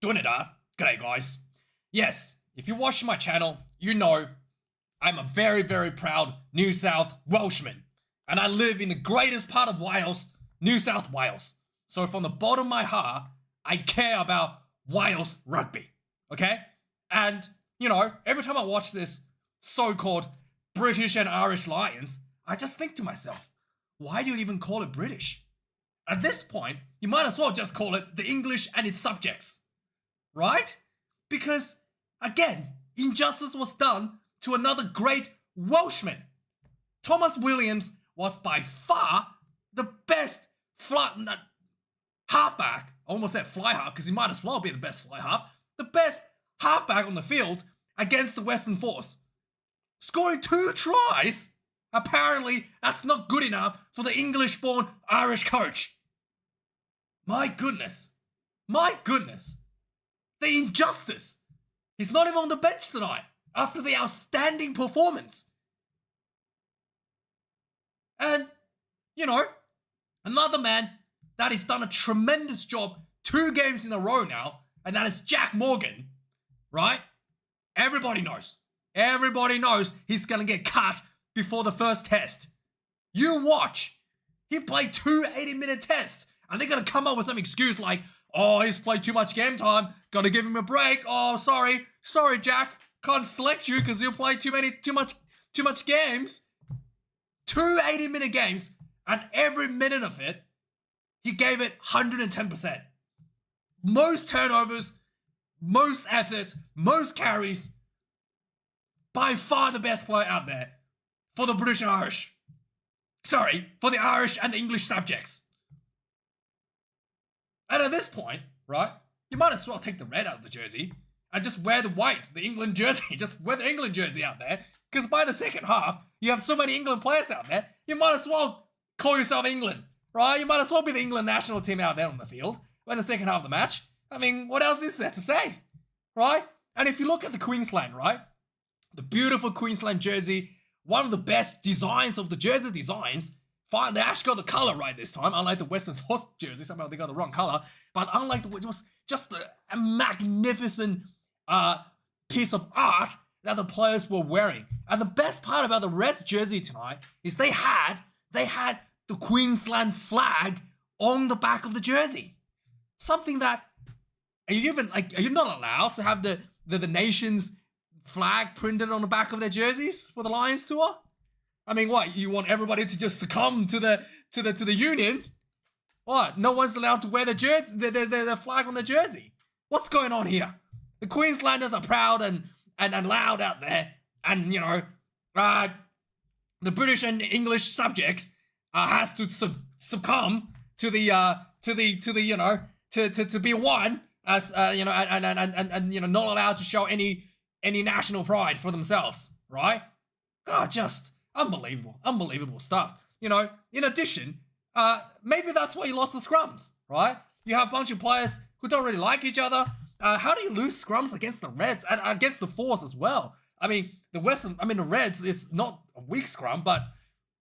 Doing it, G'day, guys. Yes, if you watch my channel, you know I'm a very, very proud New South Welshman. And I live in the greatest part of Wales, New South Wales. So from the bottom of my heart, I care about Wales rugby. Okay? And, you know, every time I watch this so-called British and Irish Lions, I just think to myself, why do you even call it British? At this point, you might as well just call it the English and its subjects. Right? Because, again, injustice was done to another great Welshman. Thomas Williams was by far the best halfback. I almost said fly half because he might as well be the best fly half. The best halfback on the field against the Western Force. Scoring 2 tries. Apparently, that's not good enough for the English-born Irish coach. My goodness. My goodness. The injustice. He's not even on the bench tonight after the outstanding performance. And, you know, another man that has done a tremendous job 2 games in a row now, and that is Jack Morgan, right? Everybody knows. Everybody knows he's going to get cut before the first test. You watch. He played 2 80-minute tests, and they're going to come up with some excuse like, oh, he's played too much game time. Got to give him a break. Oh, sorry. Sorry, Jack. Can't select you because you played too much games. 2 80-minute games, and every minute of it, he gave it 110%. Most turnovers, most effort, most carries. By far the best player out there for the British and Irish. Sorry, for the Irish and the English subjects. And at this point, right, you might as well take the red out of the jersey and just wear the white, the England jersey. Just wear the England jersey out there. Because by the second half, you have so many England players out there, you might as well call yourself England, right? You might as well be the England national team out there on the field in the second half of the match. I mean, what else is there to say, right? And if you look at the Queensland, right, the beautiful Queensland jersey, one of the best designs of the jersey designs. Fine, they actually got the color right this time, unlike the Western Force jersey. Somehow they got the wrong color. But unlike it was just a magnificent piece of art that the players were wearing. And the best part about the Reds jersey tonight is they had the Queensland flag on the back of the jersey. Something that are you not allowed to have the nation's flag printed on the back of their jerseys for the Lions tour? I mean, what, you want everybody to just succumb to the union? What? No one's allowed to wear the jersey, the flag on their jersey. What's going on here? The Queenslanders are proud and loud out there, and you know, the British and English subjects has to succumb to the you know, to be one as you know, and you know, not allowed to show any national pride for themselves, right? God, just unbelievable stuff. You know, in addition, maybe that's why you lost the scrums, right? You have a bunch of players who don't really like each other. How do you lose scrums against the Reds and against the Force as well? I mean, the Reds is not a weak scrum, but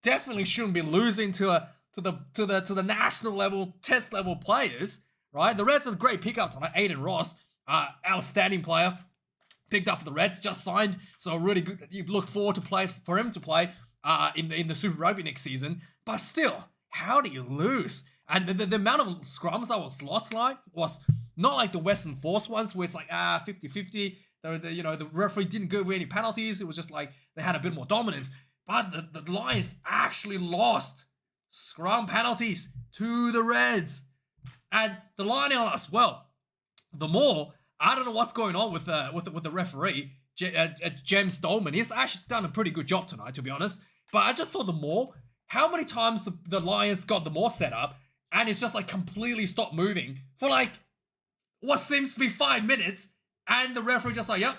definitely shouldn't be losing to the national level, test level players, right? The Reds are a great pickup tonight. Aiden Ross, outstanding player. Picked up for the Reds, just signed, so really good. You look forward to for him to play in the Super Rugby next season. But still, how do you lose? And the amount of scrums that was lost tonight was not like the Western Force ones, where it's like 50-50. You know, the referee didn't give any penalties. It was just like they had a bit more dominance. But the Lions actually lost scrum penalties to the Reds, and the line on as well. The more. I don't know what's going on with the referee, James Stolman. He's actually done a pretty good job tonight, to be honest. But I just thought how many times the Lions got the more set up, and it's just like completely stopped moving for like what seems to be 5 minutes, and the referee just like, yep,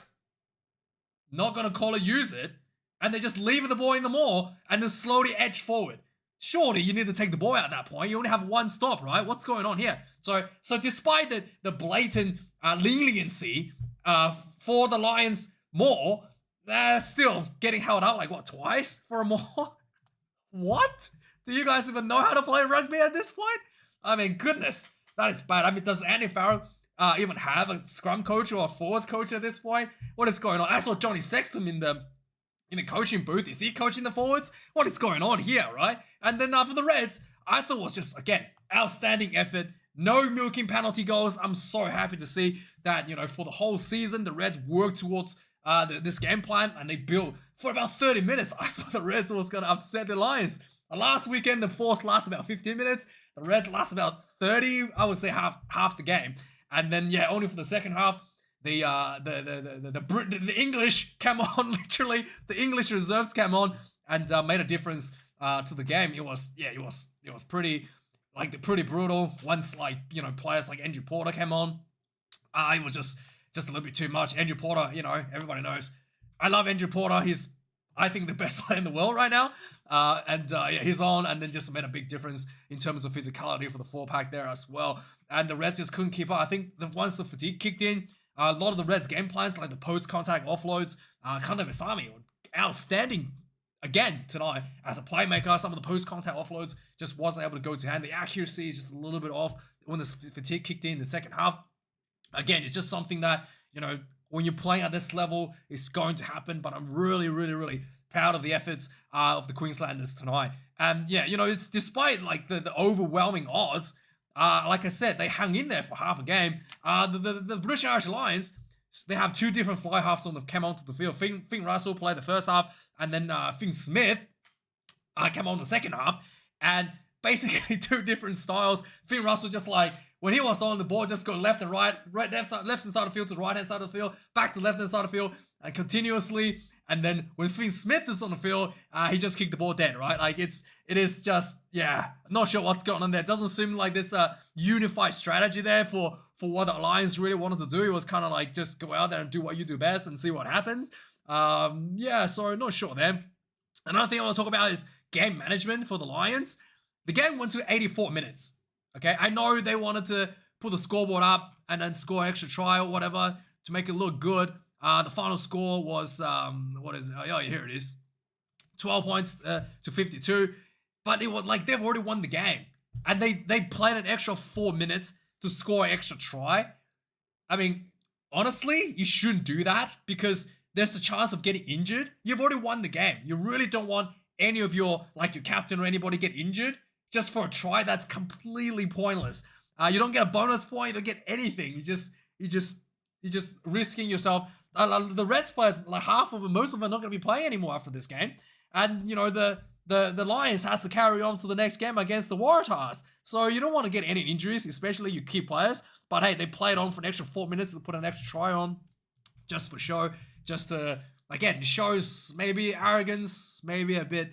not gonna call it, use it, and they just leave the ball in the maul and then slowly edge forward. Surely you need to take the ball out at that point. You only have one stop, right? What's going on here? So despite the blatant leniency for the Lions more, they're still getting held up like what, twice for a more? What? Do you guys even know how to play rugby at this point? I mean, goodness, that is bad. I mean, does Andy Farrell even have a scrum coach or a forwards coach at this point. What is going on? I saw Johnny Sexton in the coaching booth. Is he coaching the forwards? What is going on here, right? And then for the Reds, I thought was just, again, outstanding effort. No milking penalty goals. I'm so happy to see that, for the whole season, the Reds worked towards this game plan, and they built for about 30 minutes. I thought the Reds was going to upset the Lions. Last weekend, the Force lasted about 15 minutes. The Reds lasted about 30, I would say half the game. And then, only for the second half, the English came on, literally, the English reserves came on and made a difference to the game. It was pretty brutal. Once, players like Andrew Porter came on, it was just a little bit too much. Andrew Porter, everybody knows. I love Andrew Porter. He's, I think, the best player in the world right now. He's on, and then just made a big difference in terms of physicality for the 4-pack there as well. And the Reds just couldn't keep up. I think once the fatigue kicked in, a lot of the Reds' game plans, like the post-contact offloads, Kanda Masami, outstanding again tonight as a playmaker. Some of the post-contact offloads just wasn't able to go to hand. The accuracy is just a little bit off when the fatigue kicked in the second half. Again, it's just something that, when you're playing at this level, it's going to happen. But I'm really, really, really proud of the efforts of the Queenslanders tonight. And it's despite the overwhelming odds. Like I said, they hung in there for half a game. The British Irish Lions, they have two different fly halves on the came onto the field. Finn Russell played the first half, and then Finn Smith came on the second half. And basically two different styles. Finn Russell just when he was on the ball, just go left and right, left side of the field to the right hand side of the field, back to the left hand side of the field, and continuously. And then when Finn Smith is on the field, he just kicked the ball dead, right? It is just, not sure what's going on there. It doesn't seem like this unified strategy there for what the Lions really wanted to do. It was kind of just go out there and do what you do best and see what happens. So not sure there. Another thing I want to talk about is game management for the Lions. The game went to 84 minutes. Okay, I know they wanted to put the scoreboard up and then score an extra try or whatever to make it look good. The final score was, what is it? Oh, here it is. 12 points to 52. But it was they've already won the game. And they played an extra 4 minutes to score an extra try. I mean, honestly, you shouldn't do that because there's a chance of getting injured. You've already won the game. You really don't want any of your captain or anybody get injured just for a try. That's completely pointless. You don't get a bonus point. You don't get anything. You're just risking yourself. The Reds players, half of them, most of them are not going to be playing anymore after this game. And, the Lions has to carry on to the next game against the Waratahs. So you don't want to get any injuries, especially your key players. But hey, they played on for an extra 4 minutes to put an extra try on just for show. Just to, again, shows maybe arrogance, maybe a bit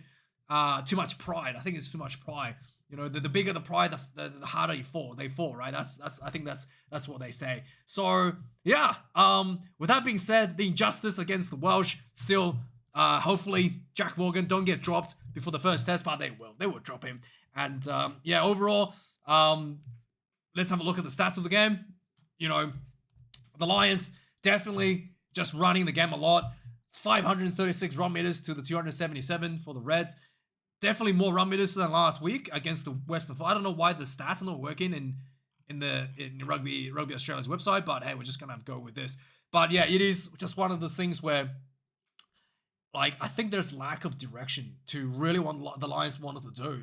too much pride. I think it's too much pride. The bigger the pride, the harder you fall. They fall, right? I think that's what they say. So yeah. With that being said, the injustice against the Welsh still. Hopefully Jack Morgan don't get dropped before the first test, but they will. They will drop him. And overall, let's have a look at the stats of the game. The Lions definitely just running the game a lot. 536 run meters to the 277 for the Reds. Definitely more run meters than last week against the Western. I don't know why the stats are not working in Rugby Australia's website, but hey, we're just gonna have to go with this. But yeah, it is just one of those things where, I think there's lack of direction to really what the Lions wanted to do.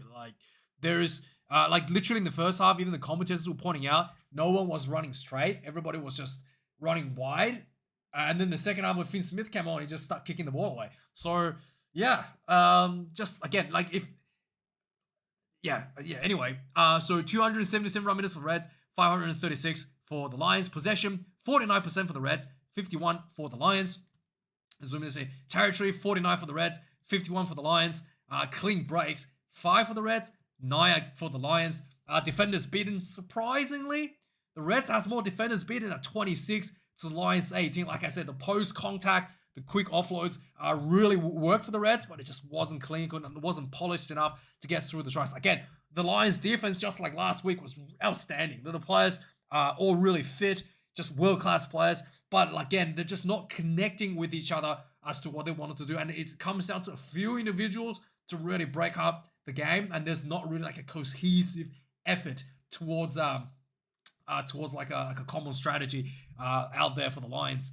There's literally in the first half, even the commentators were pointing out no one was running straight. Everybody was just running wide. And then the second half when Finn Smith came on, he just started kicking the ball away. So yeah, just again, anyway, so 277 run meters for the Reds, 536 for the Lions. Possession, 49% for the Reds, 51 for the Lions. Zoom in to say territory, 49 for the Reds, 51 for the Lions. Clean breaks, 5 for the Reds, 9 for the Lions. Defenders beaten, surprisingly. The Reds has more defenders beaten at 26 to the Lions 18. Like I said, the post-contact, the quick offloads really worked for the Reds, but it just wasn't clean, it wasn't polished enough to get through the tries. Again, the Lions defense, just like last week, was outstanding. The players are all really fit, just world-class players. But again, they're just not connecting with each other as to what they wanted to do. And it comes down to a few individuals to really break up the game. And there's not really a cohesive effort towards towards like a common strategy out there for the Lions.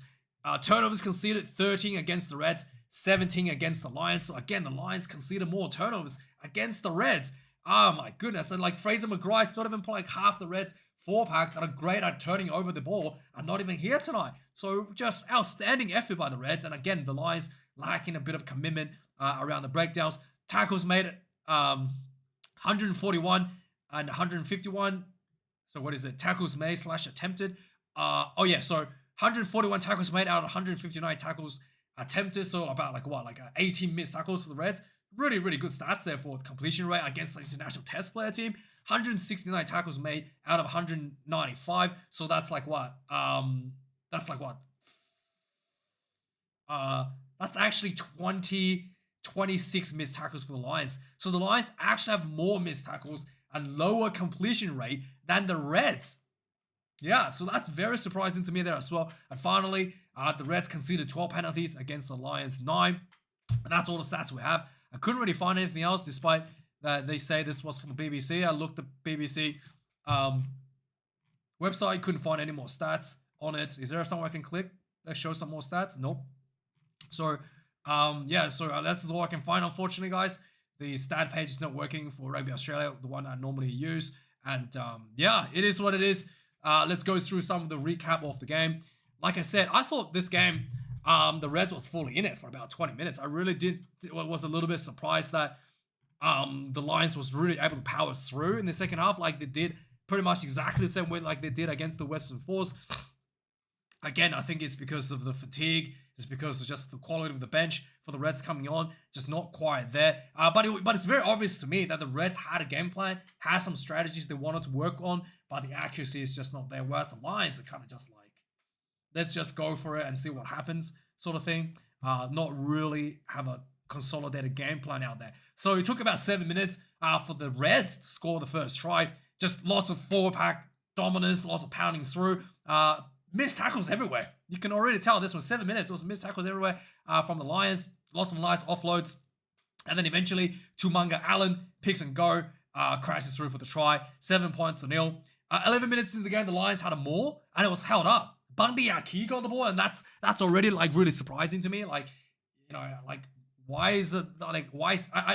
Turnovers conceded 13 against the Reds, 17 against the Lions. So again, the Lions conceded more turnovers against the Reds. Oh my goodness. And like Fraser McGrice, not even playing half the Reds 4-pack that are great at turning over the ball, are not even here tonight. So just outstanding effort by the Reds. And again, the Lions lacking a bit of commitment around the breakdowns. Tackles made it 141 and 151. So what is it? Tackles made / attempted. So 141 tackles made out of 159 tackles attempted. So about 18 missed tackles for the Reds. Really, really good stats there for the completion rate against the international test player team. 169 tackles made out of 195. So that's that's actually 26 missed tackles for the Lions. So the Lions actually have more missed tackles and lower completion rate than the Reds. Yeah, so that's very surprising to me there as well. And finally, the Reds conceded 12 penalties against the Lions 9. And that's all the stats we have. I couldn't really find anything else, despite that they say this was from the BBC. I looked at the BBC website, couldn't find any more stats on it. Is there somewhere I can click that shows some more stats? Nope. So, that's all I can find, unfortunately, guys. The stat page is not working for Rugby Australia, the one I normally use. And, it is what it is. Let's go through some of the recap of the game. Like I said, I thought this game, the Reds was fully in it for about 20 minutes. I really was a little bit surprised that the Lions was really able to power through in the second half, like they did pretty much exactly the same way like they did against the Western Force. Again, I think it's because of the fatigue. It's because of just the quality of the bench for the Reds coming on, just not quite there. But it's very obvious to me that the Reds had a game plan, had some strategies they wanted to work on, but the accuracy is just not there. Whereas the Lions are kind of just like, let's just go for it and see what happens sort of thing. Not really have a consolidated game plan out there. So it took about 7 minutes for the Reds to score the first try. Just lots of 4-pack dominance, lots of pounding through. Missed tackles everywhere. You can already tell this was 7 minutes. It was missed tackles everywhere from the Lions. Lots of nice offloads. And then eventually, Tumunga Allen picks and go, crashes through for the try. 7 points to 0. 11 minutes into the game, the Lions had a maul, and it was held up. Bundy Aki got the ball, and that's already really surprising to me. Why is it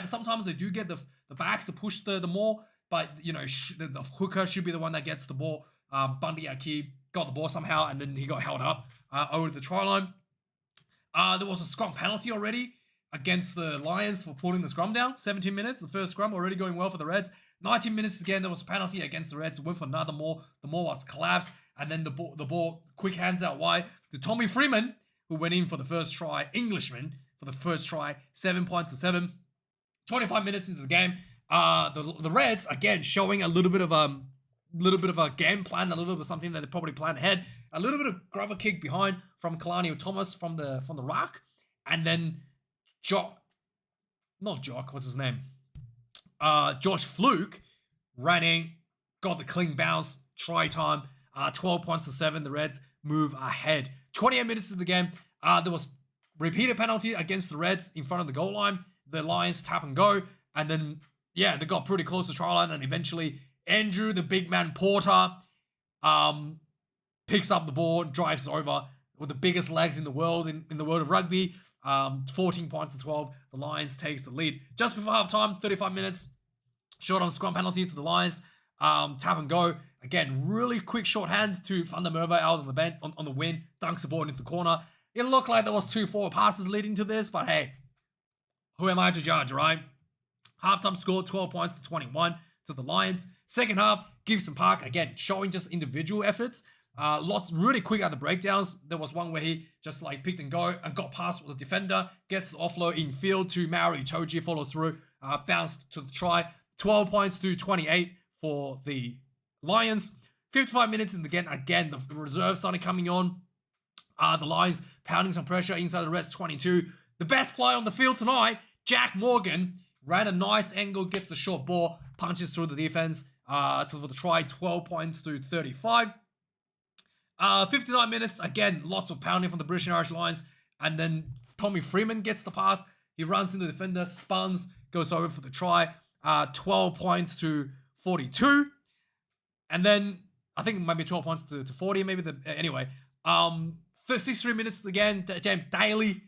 sometimes they do get the backs to push the maul, but the hooker should be the one that gets the ball. Bundy Aki got the ball somehow, and then he got held up over the try line. There was a scrum penalty already against the Lions for pulling the scrum down. 17 minutes, the first scrum already going well for the Reds. 19 minutes again, there was a penalty against the Reds. Went for another maul. The maul was collapsed, and then the ball quick hands out wide to Tommy Freeman, who went in for the first try. Englishman for the first try. 7 points to 7. 25 minutes into the game, the Reds again showing a little bit of a game plan, a little bit of something that they probably planned ahead. A little bit of grubber kick behind from Kalani Thomas from the rock, and then what's his name? Josh Fluke ran in, got the clean bounce, try time. 12 points to 7. The Reds move ahead. 28 minutes of the game, there was repeated penalty against the Reds in front of the goal line. The Lions tap and go, and then they got pretty close to try line, and eventually Andrew, the big man Porter, picks up the ball, drives over with the biggest legs in the world, in the world of rugby. 14 points to 12. The Lions takes the lead. Just before halftime, 35 minutes, short on scrum penalty to the Lions. Tap and go. Again, really quick short hands to Van der Merwe out on the bench, on the wing, dunks the ball into the corner. It looked like there was 2 forward passes leading to this, but hey, who am I to judge, right? Halftime score, 12 points to 21 to the Lions. Second half, Gibson Park, again, showing just individual efforts. Lots really quick at the breakdowns. There was one where he just picked and go and got past the defender, gets the offload in field to Maori Toji, follows through, bounced to the try. 12 points to 28 for the Lions. 55 minutes in the game, again, the reserves started coming on. The Lions pounding some pressure inside the Reds 22. The best player on the field tonight, Jack Morgan, ran a nice angle, gets the short ball, punches through the defense for the try. 12 points to 35. 59 minutes, again, lots of pounding from the British and Irish Lions. And then Tommy Freeman gets the pass. He runs into the defender, spuns, goes over for the try. 12 points to 42. And then I think maybe 12 points to 40, maybe. Anyway, 63 minutes again. James Daly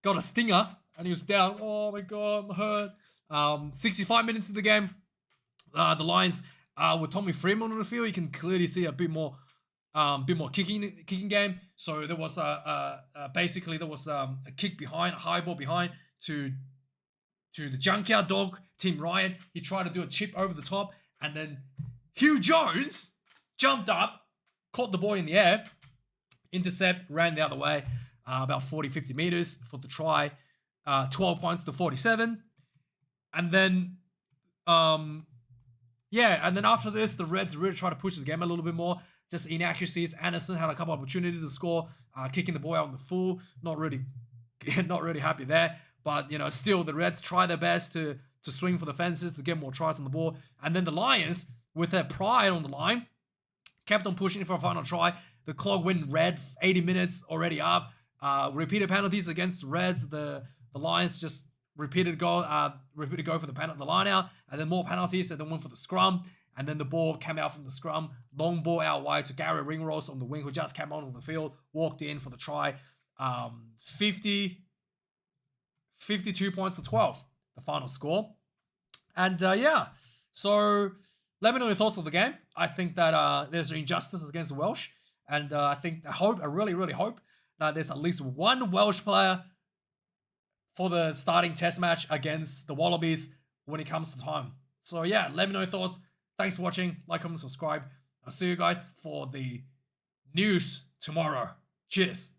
got a stinger and he was down. Oh my God, I'm hurt. 65 minutes of the game. The Lions with Tommy Freeman on the field, you can clearly see a bit more kicking game. So there was basically there was a kick behind, a high ball behind to the junkyard dog, Tim Ryan. He tried to do a chip over the top, and then Hugh Jones jumped up, caught the ball in the air, intercept, ran the other way, about 40-50 meters for the try, 12 points to 47. And then and then after this, the Reds really tried to push this game a little bit more. Just inaccuracies. Anderson had a couple of opportunities to score, kicking the ball out on the full. Not really happy there. But, you know, still the Reds try their best to swing for the fences, to get more tries on the ball. And then the Lions, with their pride on the line, kept on pushing for a final try. The clock went red, 80 minutes already up. Repeated penalties against the Reds. The Lions just repeated go for the line out, and then more penalties, and then went for the scrum, and then the ball came out from the scrum, long ball out wide to Gary Ringrose on the wing, who just came onto the field, walked in for the try. 52 points to 12, the final score. And so let me know your thoughts on the game. I think that there's injustice against the Welsh, and I really, really hope that there's at least one Welsh player for the starting test match against the Wallabies when it comes to time. So yeah, let me know your thoughts. Thanks for watching. Like, comment, subscribe. I'll see you guys for the news tomorrow. Cheers.